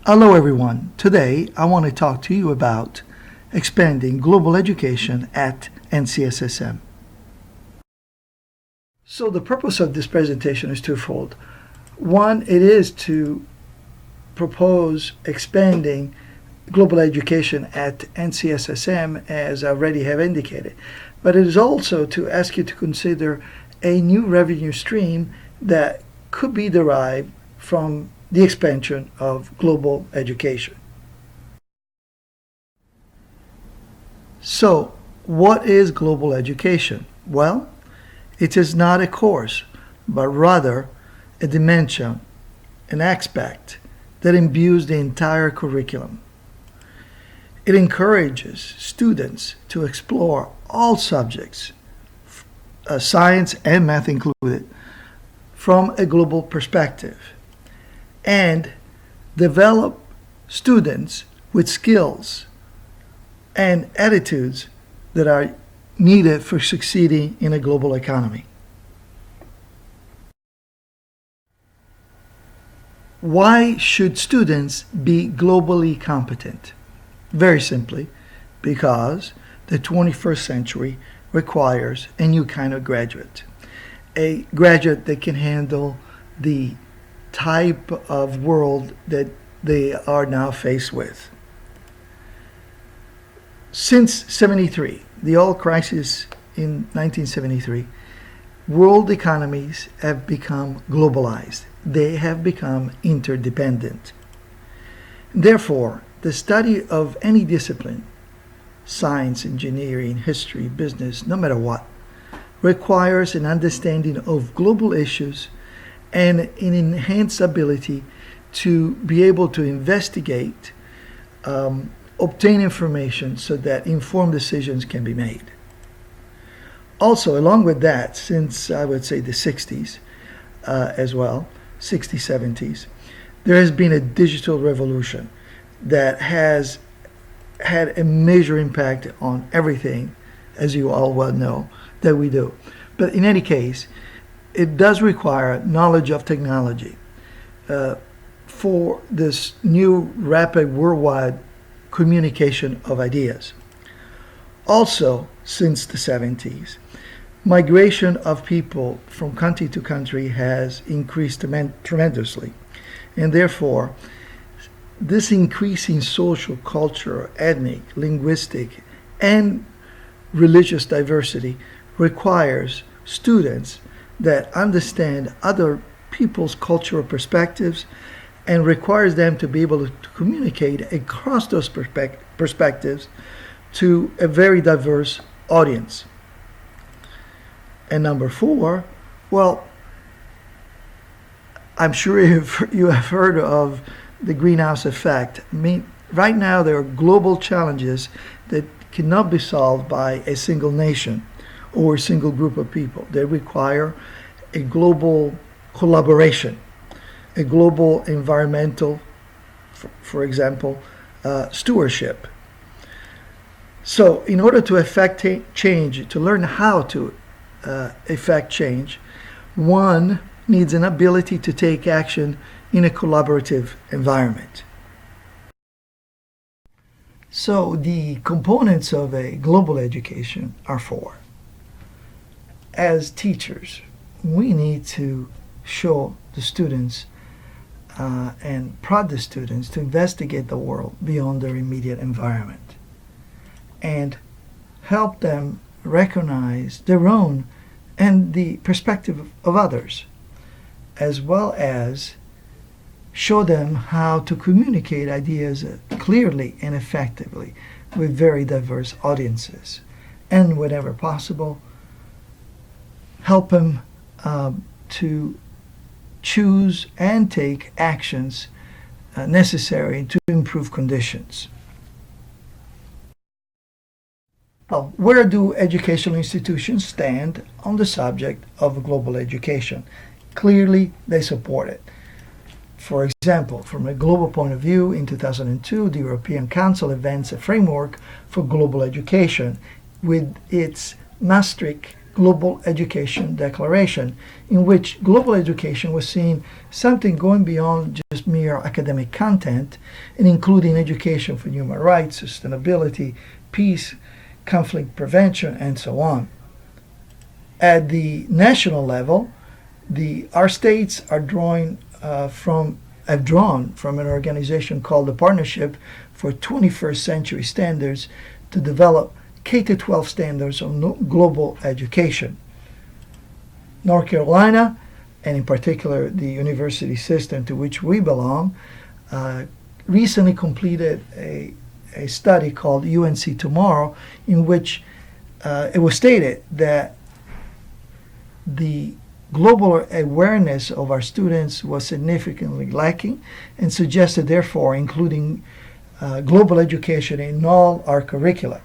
Hello everyone. Today I want to talk to you about expanding global education at NCSSM. So the purpose of this presentation is twofold. One, it is to propose expanding global education at NCSSM, as I already have indicated. But it is also to ask you to consider a new revenue stream that could be derived from the expansion of global education. So, what is global education? Well, it is not a course, but rather a dimension, an aspect that imbues the entire curriculum. It encourages students to explore all subjects, science and math included, from a global perspective, and develop students with skills and attitudes that are needed for succeeding in a global economy. Why should students be globally competent? Very simply, because the 21st century requires a new kind of graduate. A graduate that can handle the type of world that they are now faced with. Since 73, the oil crisis in 1973, world economies have become globalized. They have become interdependent. Therefore, the study of any discipline, science, engineering, history, business, no matter what, requires an understanding of global issues and an enhanced ability to be able to investigate, obtain information so that informed decisions can be made. Also, along with that, since I would say the 60s as well, 60s, 70s, there has been a digital revolution that has had a major impact on everything, as you all well know, that we do. But in any case, it does require knowledge of technology for this new rapid worldwide communication of ideas. Also, since the 70s, migration of people from country to country has increased tremendously, and therefore this increasing social, cultural, ethnic, linguistic, and religious diversity requires students that understand other people's cultural perspectives and requires them to be able to communicate across those perspectives to a very diverse audience. And number four, well, I'm sure you have heard of the greenhouse effect. I mean, right now there are global challenges that cannot be solved by a single nation or a single group of people. They require a global collaboration, a global environmental, for example, stewardship. So in order to effect change, to learn how to effect change, one needs an ability to take action in a collaborative environment. So the components of a global education are four. As teachers, we need to show the students and prod the students to investigate the world beyond their immediate environment and help them recognize their own and the perspective of others, as well as show them how to communicate ideas clearly and effectively with very diverse audiences, and whenever possible, help them to choose and take actions necessary to improve conditions. Well, where do educational institutions stand on the subject of global education? Clearly, they support it. For example, from a global point of view, in 2002, the European Council advanced a framework for global education with its Maastricht Global Education Declaration, in which global education was seen something going beyond just just mere academic content, and including education for human rights, sustainability, peace, conflict prevention, and so on. At the national level, our states are have drawn from an organization called the Partnership for 21st Century Standards to develop K-12 standards on global education. North Carolina, and in particular the university system to which we belong, recently completed a study called UNC Tomorrow, in which it was stated that the global awareness of our students was significantly lacking, and suggested therefore including global education in all our curricula.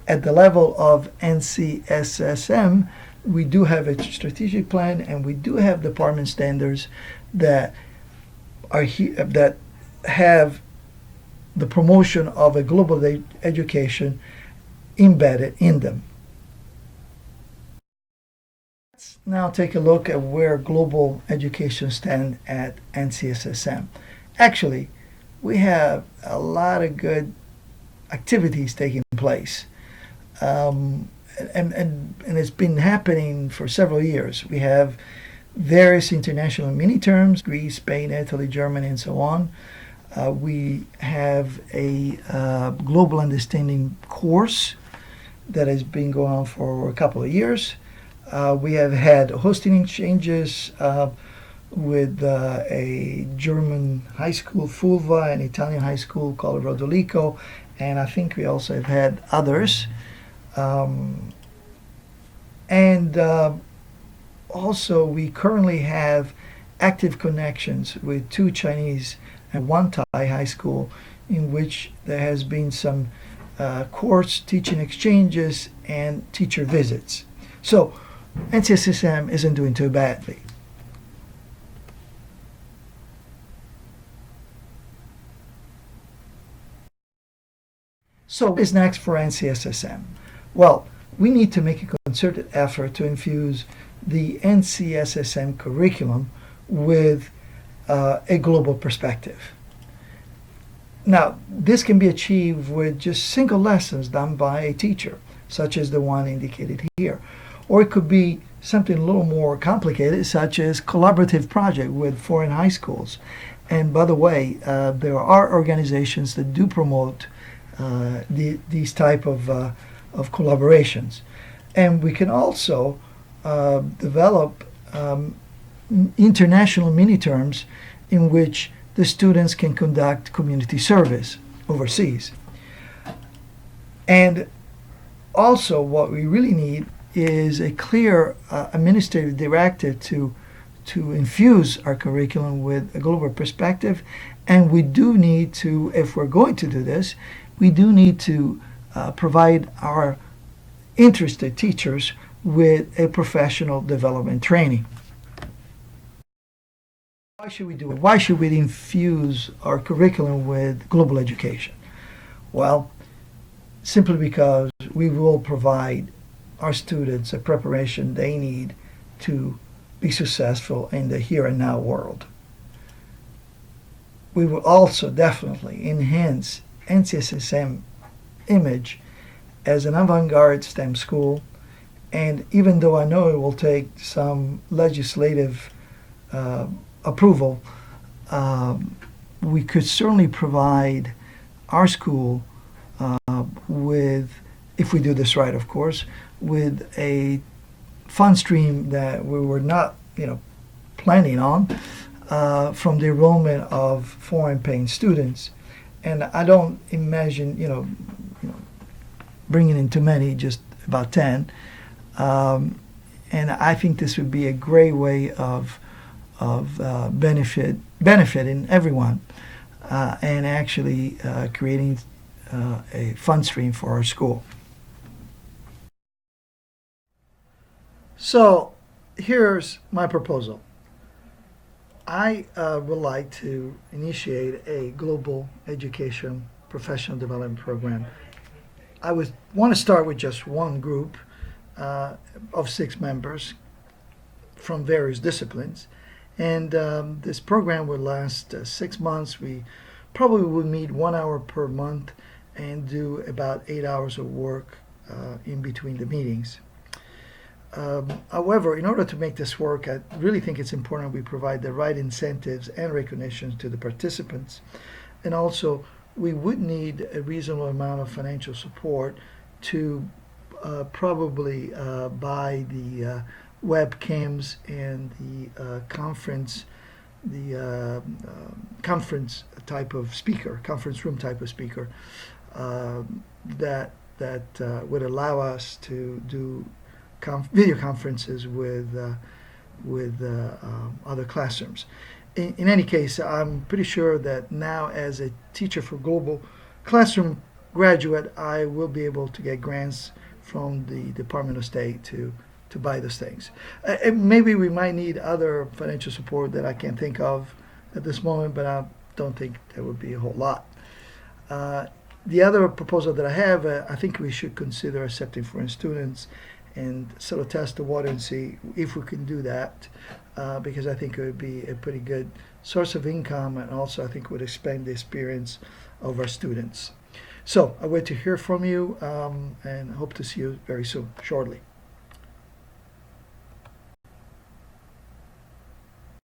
At the level of NCSSM, we do have a strategic plan, and we do have department standards that that have the promotion of a global education embedded in them. Let's now take a look at where global education stands at NCSSM. Actually, we have a lot of good activities taking place. And it's been happening for several years. We have various international mini-terms, Greece, Spain, Italy, Germany, and so on. We have a global understanding course that has been going on for a couple of years. We have had hosting exchanges with a German high school, Fulva, an Italian high school called Rodolico, and I think we also have had others. Also, we currently have active connections with 2 Chinese and 1 Thai high school, in which there has been some course teaching exchanges and teacher visits. So NCSSM isn't doing too badly. So what is next for NCSSM? Well, we need to make a concerted effort to infuse the NCSSM curriculum with a global perspective. Now, this can be achieved with just single lessons done by a teacher, such as the one indicated here. Or it could be something a little more complicated, such as collaborative project with foreign high schools. And by the way, there are organizations that do promote these type of collaborations. And we can also develop international mini-terms in which the students can conduct community service overseas. And also what we really need is a clear administrative directive to infuse our curriculum with a global perspective. And we do need to, if we're going to do this, we do need to provide our interested teachers with a professional development training. Why should we do it? Why should we infuse our curriculum with global education? Well, simply because we will provide our students a preparation they need to be successful in the here and now world. We will also definitely enhance NCSSM image as an avant-garde STEM school, and even though I know it will take some legislative approval, we could certainly provide our school with, if we do this right, of course, with a fund stream that we were not, planning on from the enrollment of foreign paying students. And I don't imagine, bringing in too many, just about 10. And I think this would be a great way of benefiting everyone, and actually creating a fund stream for our school. So here's my proposal. I would like to initiate a global education professional development program. I would want to start with just one group of 6 members from various disciplines, And this program will last 6 months. We probably will meet 1 hour per month and do about 8 hours of work in between the meetings. However, in order to make this work, I really think it's important we provide the right incentives and recognition to the participants. And also, we would need a reasonable amount of financial support to probably buy the webcams and the conference type of speaker, conference room type of speaker, that would allow us to do video conferences with other classrooms. In any case, I'm pretty sure that now, as a teacher for global classroom graduate, I will be able to get grants from the Department of State to buy those things. And maybe we might need other financial support that I can't think of at this moment, but I don't think there would be a whole lot. The other proposal that I have, I think we should consider accepting foreign students and sort of test the water and see if we can do that, because I think it would be a pretty good source of income, and also I think would expand the experience of our students. So I wait to hear from you, and hope to see you very soon, shortly.